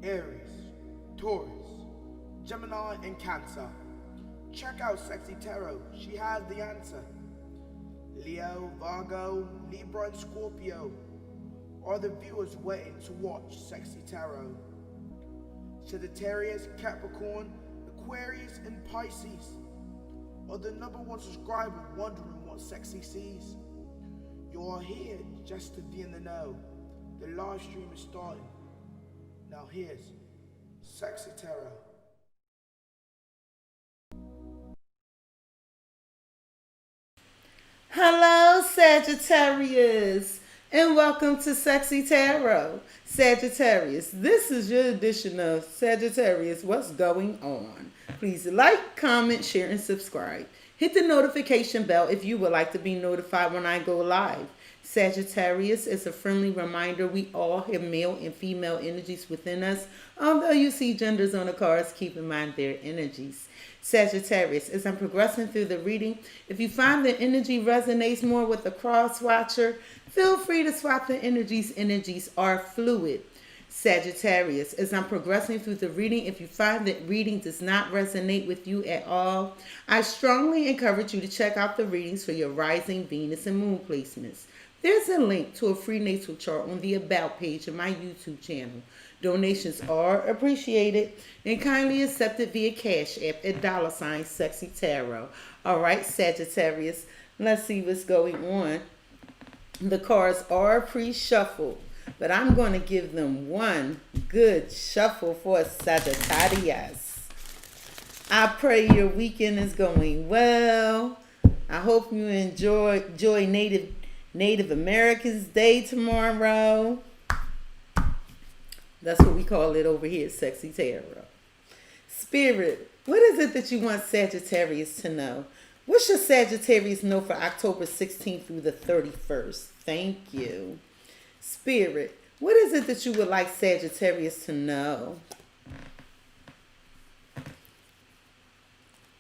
Aries, Taurus, Gemini, and Cancer. Check out Cexxi Tarot, she has the answer. Leo, Virgo, Libra, and Scorpio are the viewers waiting to watch Cexxi Tarot. Sagittarius, Capricorn, Aquarius, and Pisces are the #1 subscriber wondering what Cexxi sees. You are here just to be in the know. The live stream is starting. Now here's Cexxi Tarot. Hello, Sagittarius, and welcome to Cexxi Tarot. Sagittarius, this is your edition of Sagittarius, What's Going On? Please like, comment, share, and subscribe. Hit the notification bell if you would like to be notified when I go live. Sagittarius is a friendly reminder we all have male and female energies within us. Although you see genders on the cards, keep in mind their energies. Sagittarius, as I'm progressing through the reading, if you find the energy resonates more with the cross watcher, feel free to swap the energies. Energies are fluid. Sagittarius, as I'm progressing through the reading, if you find that reading does not resonate with you at all, I strongly encourage you to check out the readings for your rising Venus and moon placements. There's a link to a free natal chart on the About page of my YouTube channel. Donations are appreciated and kindly accepted via Cash App at $Cexxi Tarot. All right, Sagittarius, let's see what's going on. The cards are pre-shuffled, but I'm going to give them one good shuffle for Sagittarius. I pray your weekend is going well. I hope you enjoy Native Americans Day tomorrow. That's what we call it over here at Cexxi Tarot. Spirit, what is it that you want Sagittarius to know? What should Sagittarius know for October 16th through the 31st? Thank you. Spirit, what is it that you would like Sagittarius to know?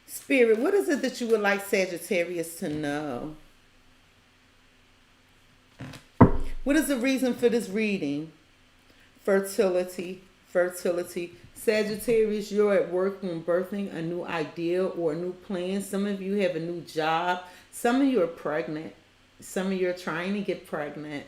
Spirit, what is it that you would like Sagittarius to know? What is the reason for this reading? Fertility. Sagittarius, you're at work on birthing a new idea or a new plan. Some of you have a new job. Some of you are pregnant. Some of you are trying to get pregnant.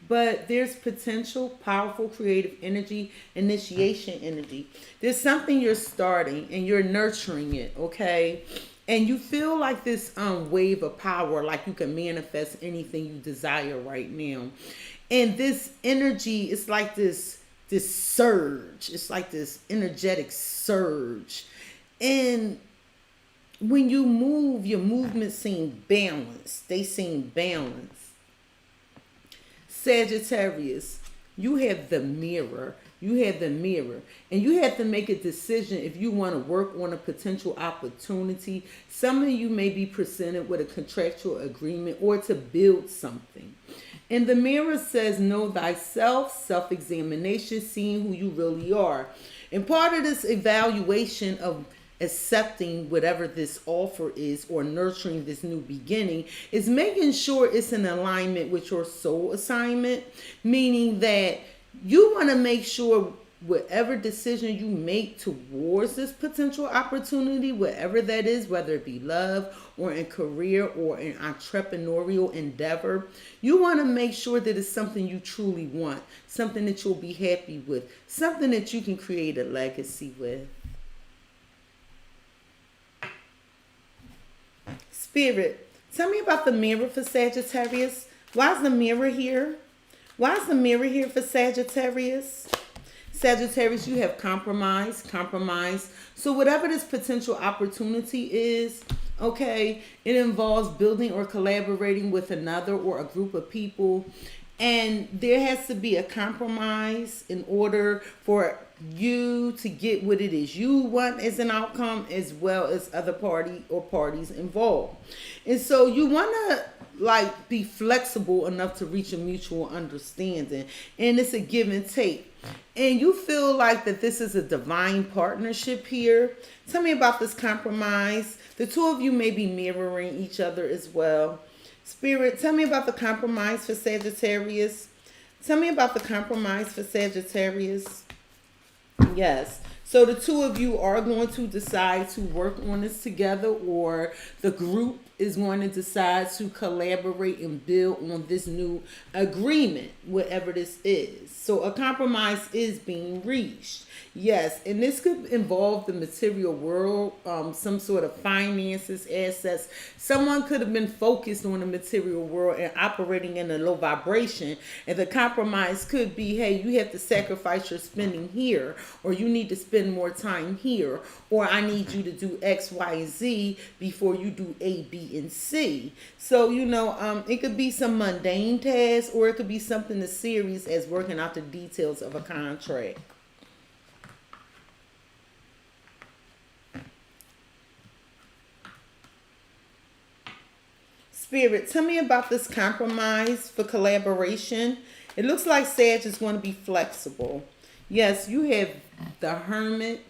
But there's potential, powerful, creative energy, initiation energy. There's something you're starting and you're nurturing it, okay? And you feel like this wave of power, like you can manifest anything you desire right now. And this energy is like this surge. It's like this energetic surge. And when you move, your movements seem balanced. They seem balanced. Sagittarius, you have the mirror. You have the mirror. And you have to make a decision if you want to work on a potential opportunity. Some of you may be presented with a contractual agreement or to build something. And the mirror says, know thyself, self-examination, seeing who you really are. And part of this evaluation of accepting whatever this offer is or nurturing this new beginning is making sure it's in alignment with your soul assignment, meaning that you want to make sure whatever decision you make towards this potential opportunity, whatever that is, whether it be love or in career or in entrepreneurial endeavor, you want to make sure that it's something you truly want, something that you'll be happy with, something that you can create a legacy with. Spirit, tell me about the mirror for Sagittarius. Why is the mirror here? Why is the mirror here for Sagittarius? Sagittarius, you have compromise. So whatever this potential opportunity is, okay, it involves building or collaborating with another or a group of people. And there has to be a compromise in order for you to get what it is you want as an outcome, as well as other party or parties involved. And so you want to be flexible enough to reach a mutual understanding. And it's a give and take. And you feel like that this is a divine partnership here. Tell me about this compromise. The two of you may be mirroring each other as well. Spirit, tell me about the compromise for Sagittarius. Tell me about the compromise for Sagittarius. Yes. So the two of you are going to decide to work on this together, or the group is going to decide to collaborate and build on this new agreement, whatever this is. So a compromise is being reached. Yes, and this could involve the material world, some sort of finances, assets. Someone could have been focused on the material world and operating in a low vibration. And the compromise could be, hey, you have to sacrifice your spending here, or you need to spend more time here, or I need you to do X, Y, and Z before you do A, B, and C. So, it could be some mundane tasks, or it could be something as serious as working out the details of a contract. Spirit, tell me about this compromise for collaboration. It looks like Sag is going to be flexible. Yes, you have the hermit.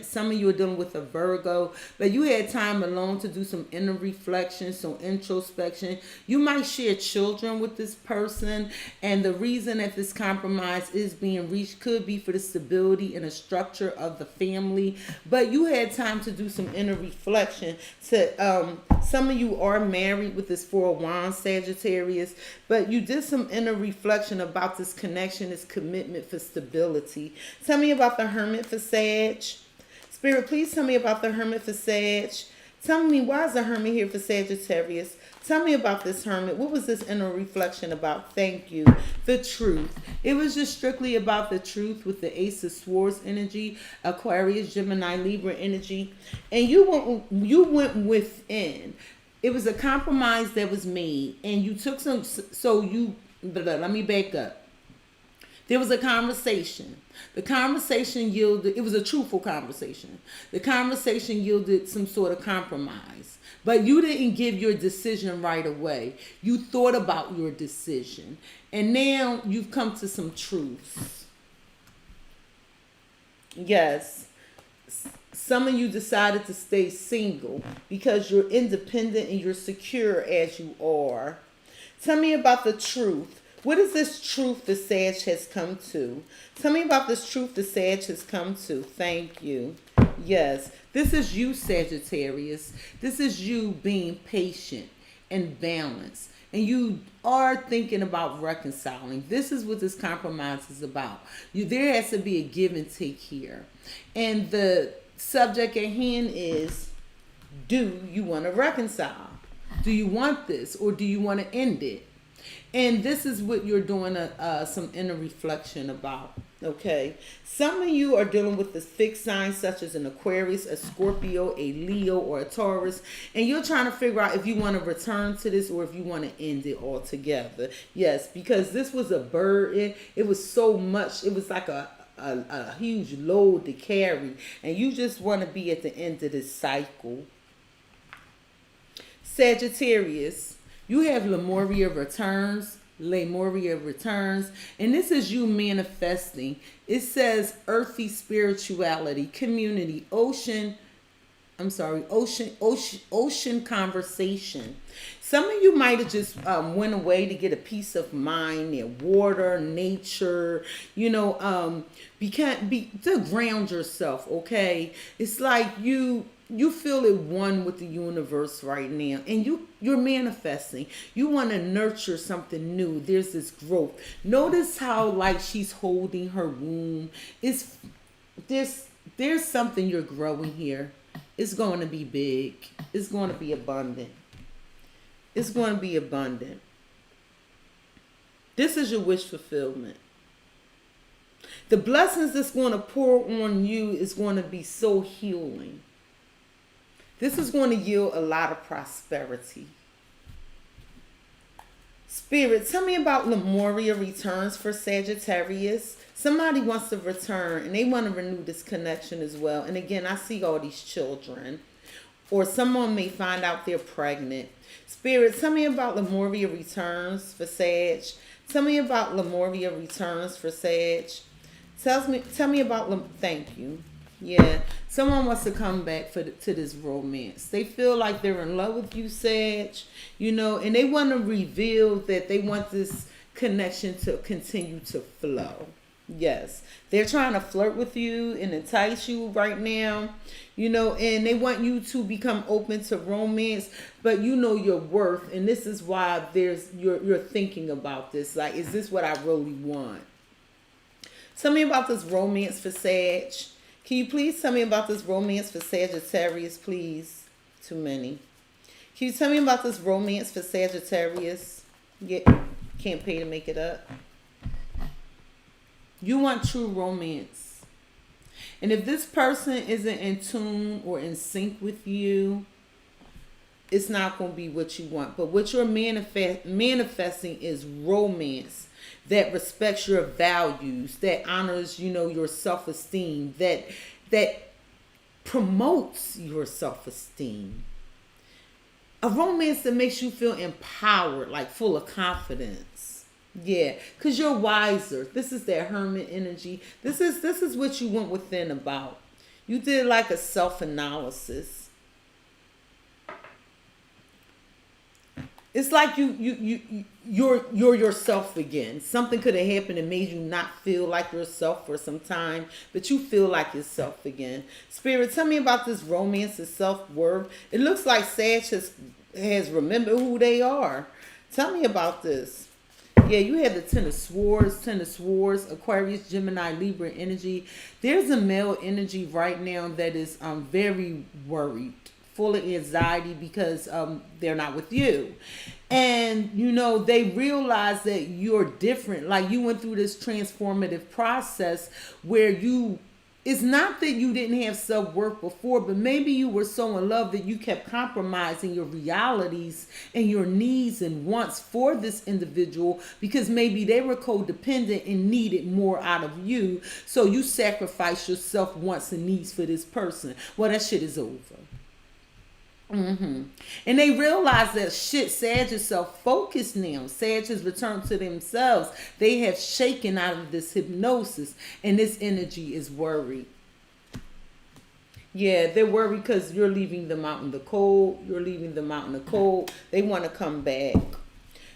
Some of you are dealing with a Virgo, but you had time alone to do some inner reflection, some introspection. You might share children with this person, and the reason that this compromise is being reached could be for the stability and the structure of the family. But you had time to do some inner reflection. Some of you are married with this Four of Wands, Sagittarius, but you did some inner reflection about this connection, this commitment for stability. Tell me about the hermit for Sag. Spirit, please tell me about the hermit for Sag. Tell me, why is the hermit here for Sagittarius? Tell me about this hermit. What was this inner reflection about? Thank you. The truth. It was just strictly about the truth with the Ace of Swords energy, Aquarius, Gemini, Libra energy. And you went within. It was a compromise that was made. And you took let me back up. There was a conversation. The conversation yielded, it was a truthful conversation. The conversation yielded some sort of compromise. But you didn't give your decision right away. You thought about your decision. And now you've come to some truths. Yes. Some of you decided to stay single because you're independent and you're secure as you are. Tell me about the truth. What is this truth the Sag has come to? Tell me about this truth the Sag has come to. Thank you. Yes, this is you, Sagittarius. This is you being patient and balanced. And you are thinking about reconciling. This is what this compromise is about. There has to be a give and take here. And the subject at hand is, do you want to reconcile? Do you want this, or do you want to end it? And this is what you're doing some inner reflection about, okay? Some of you are dealing with this fixed sign, such as an Aquarius, a Scorpio, a Leo, or a Taurus. And you're trying to figure out if you want to return to this or if you want to end it altogether. Yes, because this was a burden. It was so much. It was like a huge load to carry. And you just want to be at the end of this cycle. Sagittarius. You have Lemuria returns, and this is you manifesting. It says earthy spirituality, community, ocean conversation. Some of you might have just went away to get a peace of mind near water, nature, to ground yourself, okay? It's like you feel it one with the universe right now, and you're manifesting. You want to nurture something new. There's this growth. Notice how like she's holding her womb. There's something you're growing here. It's going to be big. It's going to be abundant. It's going to be abundant. This is your wish fulfillment. The blessings that's going to pour on you is going to be so healing. This is going to yield a lot of prosperity. Spirit, tell me about Lemuria returns for Sagittarius. Somebody wants to return and they want to renew this connection as well. And again, I see all these children. Or someone may find out they're pregnant. Spirit, tell me about Lemuria returns for Sag. Tell me about Lemuria returns for Sag. Tell me about thank you. Yeah, someone wants to come back to this romance. They feel like they're in love with you, Sag, and they want to reveal that they want this connection to continue to flow. Yes. They're trying to flirt with you and entice you right now, you know, and they want you to become open to romance, but you know your worth, and this is why you're thinking about this. Like, is this what I really want? Tell me about this romance for Sag. Can you please tell me about this romance for Sagittarius, please? Too many. Can you tell me about this romance for Sagittarius? Yeah, can't pay to make it up. You want true romance. And if this person isn't in tune or in sync with you, it's not going to be what you want. But what you're manifesting is romance that respects your values, that honors, you know, your self-esteem, that promotes your self-esteem. A romance that makes you feel empowered, like full of confidence. Yeah, because you're wiser. This is that hermit energy. This is what you went within about. You did like a self-analysis. It's like you're yourself again. Something could have happened and made you not feel like yourself for some time, but you feel like yourself again. Spirit, tell me about this romance and self-worth. It looks like Sag has remembered who they are. Tell me about this. Yeah, you have the Ten of Swords, Aquarius, Gemini, Libra energy. There's a male energy right now that is very worried, full of anxiety because they're not with you. And, you know, they realize that you're different. Like, you went through this transformative process where it's not that you didn't have self-worth before, but maybe you were so in love that you kept compromising your realities and your needs and wants for this individual because maybe they were codependent and needed more out of you. So you sacrifice your self-wants and needs for this person. Well, that shit is over. And they realize that Sag is self-focused now. Sag has returned to themselves. They have shaken out of this hypnosis, and this energy is worried. Yeah, they're worried because you're leaving them out in the cold. They want to come back.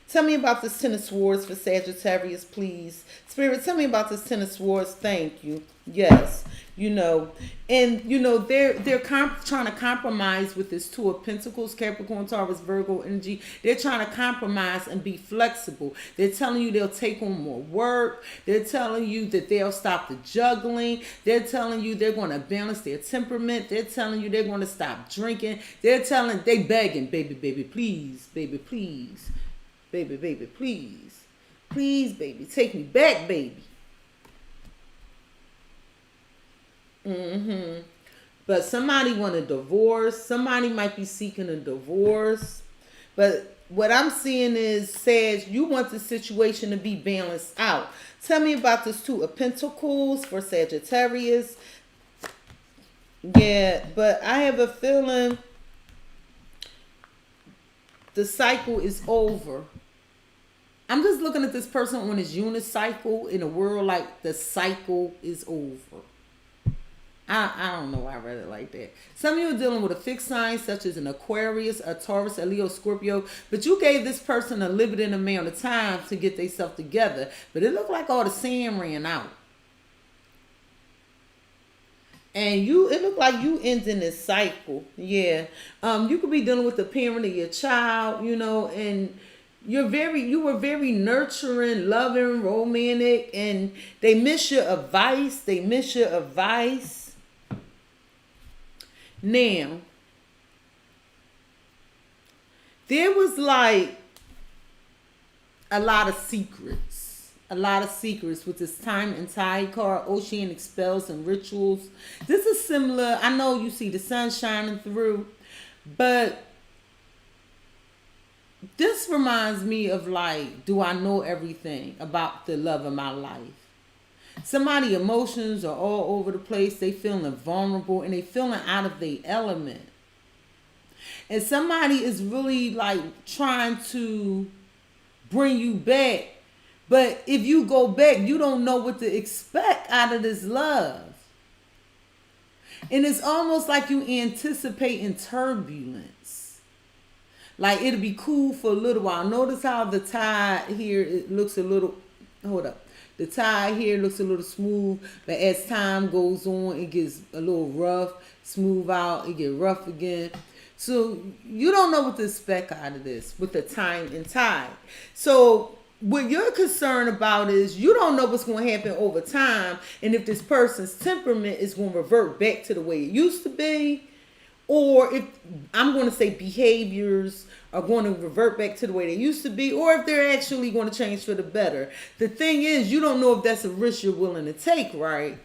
Tell me about this Ten of Swords for Sagittarius, please. Spirit, tell me about this Ten of Swords. Thank you. Yes. You know, and you know they're trying to compromise with this Two of Pentacles, Capricorn, Taurus, Virgo energy. They're trying to compromise and be flexible. They're telling you they'll take on more work. They're telling you that they'll stop the juggling. They're telling you they're going to balance their temperament. They're telling you they're going to stop drinking. They begging, baby, please, baby, please, baby, please, baby, take me back, baby. But somebody want a divorce. Somebody might be seeking a divorce. But what I'm seeing is, Sag, you want the situation to be balanced out. Tell me about this Two of Pentacles for Sagittarius. Yeah, but I have a feeling the cycle is over. I'm just looking at this person on his unicycle in a world like the cycle is over. I don't know why I read it like that. Some of you are dealing with a fixed sign such as an Aquarius, a Taurus, a Leo, Scorpio. But you gave this person a limited amount of time to get themselves together. But it looked like all the sand ran out. And it looked like you ending this cycle. Yeah. You could be dealing with the parent of your child, you know, and you were very nurturing, loving, romantic, and they miss your advice. Now, there was like a lot of secrets with this Time and Tide card, oceanic spells and rituals. This is similar. I know you see the sun shining through, but this reminds me of like, do I know everything about the love of my life? Somebody's emotions are all over the place. They feeling vulnerable and they feeling out of their element. And somebody is really like trying to bring you back. But if you go back, you don't know what to expect out of this love. And it's almost like you anticipating turbulence. Like it'll be cool for a little while. Notice how the tide here, it looks a little, hold up. The tie here looks a little smooth, but as time goes on, it gets a little rough, smooth out, it get rough again. So you don't know what to expect out of this with the time and tide. So what you're concerned about is you don't know what's going to happen over time, and if this person's temperament is going to revert back to the way it used to be, or if, I'm going to say, behaviors are going to revert back to the way they used to be, or if they're actually going to change for the better. The thing is, you don't know if that's a risk you're willing to take, right?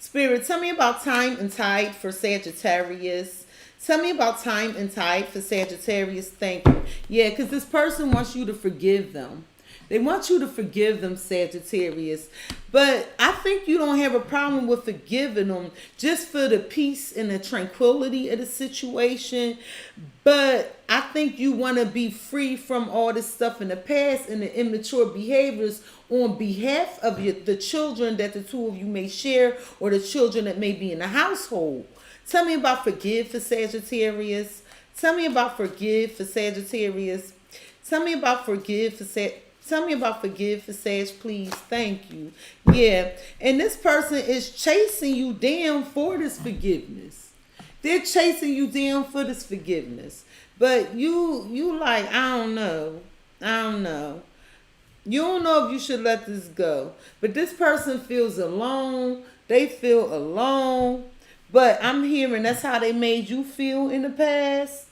Spirit, tell me about time and tide for Sagittarius. Tell me about time and tide for Sagittarius. Thank you. Yeah, because this person wants you to forgive them. They want you to forgive them, Sagittarius. But I think you don't have a problem with forgiving them just for the peace and the tranquility of the situation. But I think you want to be free from all this stuff in the past and the immature behaviors on behalf of the children that the two of you may share, or the children that may be in the household. Tell me about forgive for Sagittarius. Tell me about forgive for Sagittarius. Tell me about forgive for Tell me about forgive for Sag, please. Thank you. Yeah. And this person is chasing you down for this forgiveness. They're chasing you down for this forgiveness. But you like, I don't know. You don't know if you should let this go. But this person feels alone. They feel alone. But I'm hearing that's how they made you feel in the past.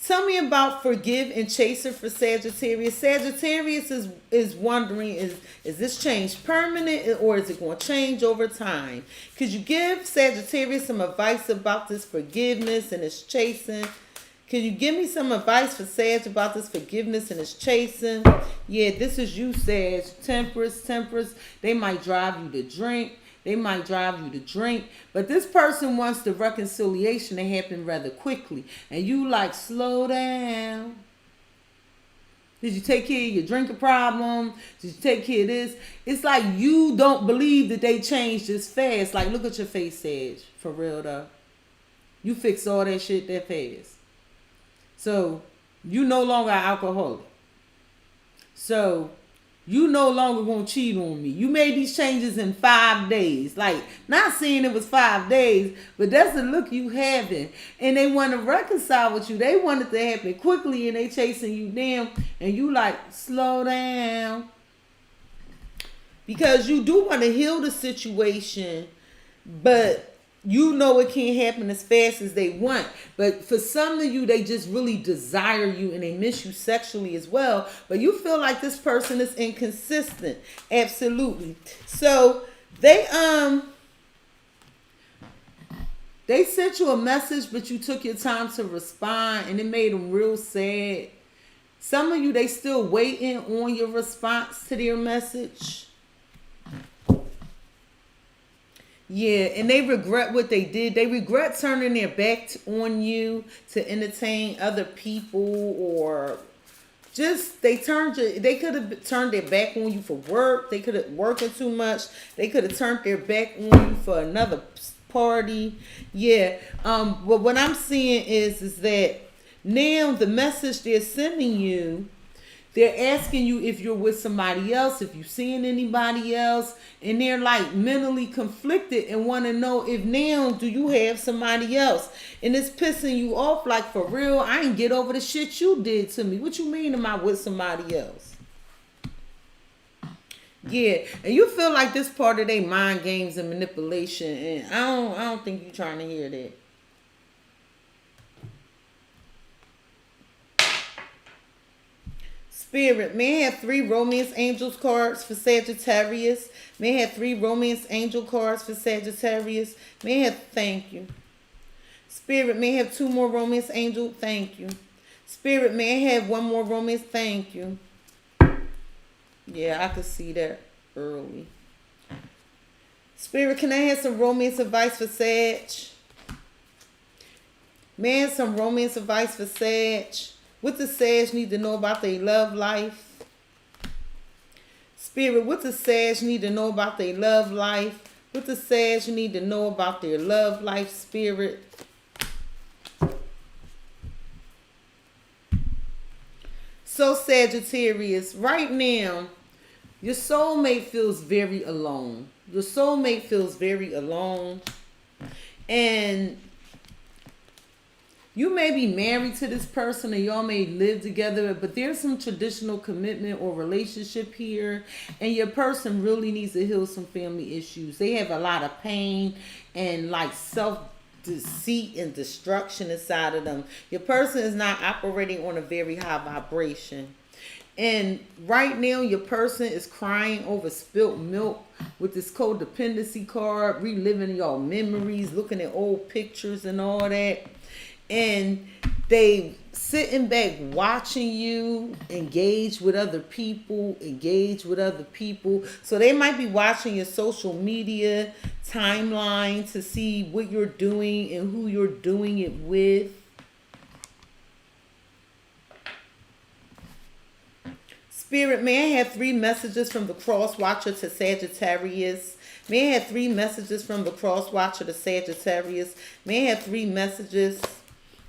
Tell me about forgive and chaser for Sagittarius. Sagittarius is wondering, is this change permanent, or is it going to change over time? Could you give Sagittarius some advice about this forgiveness and this chasing? Could you give me some advice for Sag about this forgiveness and this chasing? Yeah, this is you, Sag. Temperance. They might drive you to drink. But this person wants the reconciliation to happen rather quickly. And you like, slow down. Did you take care of your drinking problem? Did you take care of this? It's like you don't believe that they changed this fast. Like, look at your face, Sag. For real, though. You fixed all that shit that fast. So, you no longer an alcoholic. So, you no longer gonna cheat on me. You made these changes in 5 days. Like, not saying it was 5 days, but that's the look you having. And they want to reconcile with you. They want it to happen quickly, and they chasing you down. And you like, slow down. Because you do want to heal the situation, but you know it can't happen as fast as they want. But for some of you, they just really desire you and they miss you sexually as well. But you feel like this person is inconsistent. Absolutely. So they sent you a message, but you took your time to respond, and it made them real sad. Some of you, they still waiting on your response to their message. Yeah, and they regret what they did. They regret turning their back on you to entertain other people, or just they could have turned their back on you for work. They could have working too much. They could have turned their back on you for another party. Yeah. But what I'm seeing is that now the message they're sending you, they're asking you if you're with somebody else, if you're seeing anybody else, and they're like mentally conflicted and want to know if now do you have somebody else. And it's pissing you off, like, for real, I ain't get over the shit you did to me. What you mean am I with somebody else? Yeah, and you feel like this part of their mind games and manipulation, and I don't think you're trying to hear that. Spirit, may I have 3 romance angels cards for Sagittarius? May I have 3 romance angel cards for Sagittarius? May I have, thank you. Spirit, may I have 2 more romance angel? Thank you. Spirit, may I have 1 more romance? Thank you. Yeah, I could see that early. Spirit, can I have some romance advice for Sag? May I have some romance advice for Sag? What does Sag need to know about their love life? Spirit, what does Sag need to know about their love life? What does Sag need to know about their love life, Spirit? So Sagittarius, right now, your soulmate feels very alone. Your soulmate feels very alone. And you may be married to this person and y'all may live together, but there's some traditional commitment or relationship here. And your person really needs to heal some family issues. They have a lot of pain and like self-deceit and destruction inside of them. Your person is not operating on a very high vibration. And right now, your person is crying over spilt milk with this codependency card, reliving your memories, looking at old pictures and all that. And they sitting back watching you engage with other people. So they might be watching your social media timeline to see what you're doing and who you're doing it with. Spirit, may I have 3 messages from the Cross Watcher to Sagittarius? May I have 3 messages from the Cross Watcher to Sagittarius? May I have 3 messages?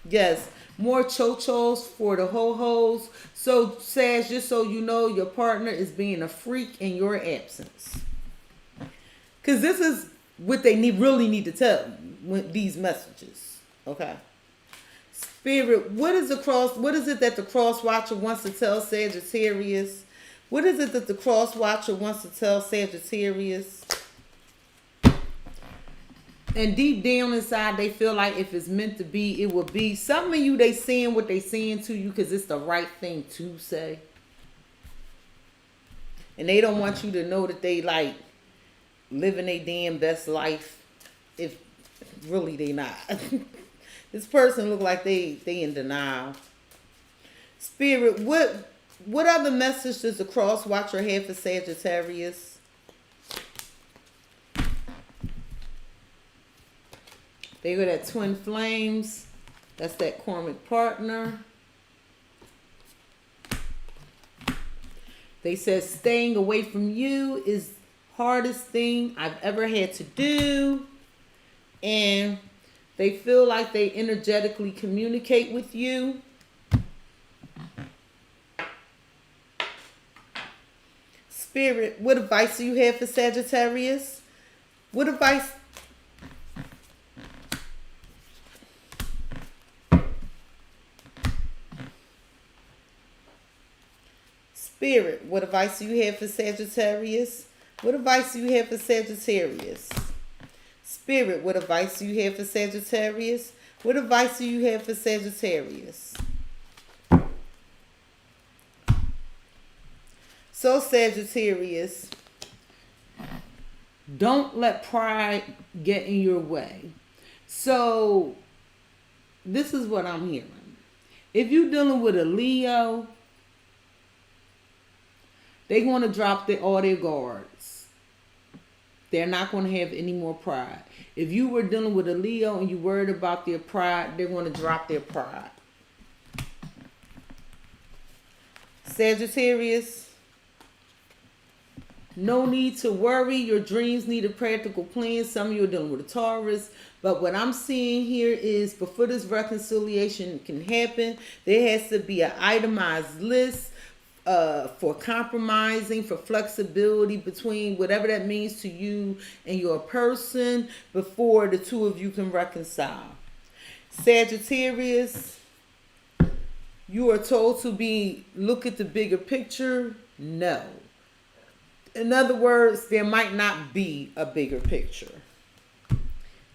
Yes, more chochos for the ho-hos. So, Sag, just so you know, your partner is being a freak in your absence. Because this is what they really need to tell you with these messages. Okay? Spirit, what is it that the Cross Watcher wants to tell Sagittarius? What is it that the Cross Watcher wants to tell Sagittarius? And deep down inside, they feel like if it's meant to be, it will be. Some of you, they saying what they saying to you because it's the right thing to say. And they don't want you to know that they like living their damn best life if really they not. This person look like they in denial. Spirit, what other message does the Cross Watcher have for Sagittarius? They were that twin flames. That's that karmic partner. They said staying away from you is hardest thing I've ever had to do. And they feel like they energetically communicate with you. Spirit, what advice do you have for Sagittarius? What advice? Spirit, what advice do you have for Sagittarius? What advice do you have for Sagittarius? Spirit, what advice do you have for Sagittarius? What advice do you have for Sagittarius? So Sagittarius, don't let pride get in your way. So this is what I'm hearing. If you're dealing with a Leo, they're going to drop all their guards. They're not going to have any more pride. If you were dealing with a Leo and you worried about their pride, they're going to drop their pride. Sagittarius, no need to worry. Your dreams need a practical plan. Some of you are dealing with a Taurus. But what I'm seeing here is before this reconciliation can happen, there has to be an itemized list for compromising, for flexibility between whatever that means to you and your person before the two of you can reconcile. Sagittarius, you are told to look at the bigger picture. No. In other words, there might not be a bigger picture.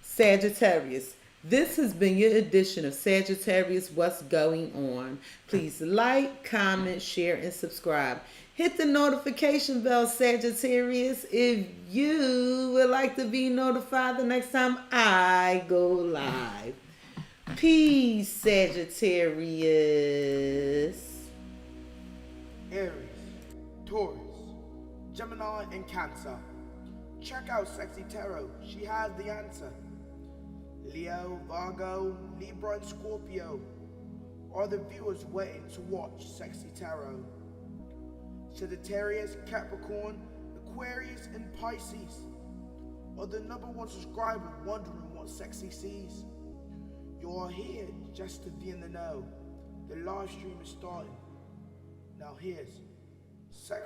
Sagittarius, this has been your edition of Sagittarius What's Going On. Please like, comment, share, and subscribe. Hit the notification bell, Sagittarius, if you would like to be notified the next time I go live. Peace, Sagittarius. Aries, Taurus, Gemini, and Cancer. Check out Cexxi Tarot. She has the answer. Leo, Virgo, Libra, and Scorpio are the viewers waiting to watch Cexxi Tarot. Sagittarius, Capricorn, Aquarius, and Pisces are the #1 subscriber wondering what Cexxi sees. You are here just to be in the know. The live stream is starting. Now here's Sex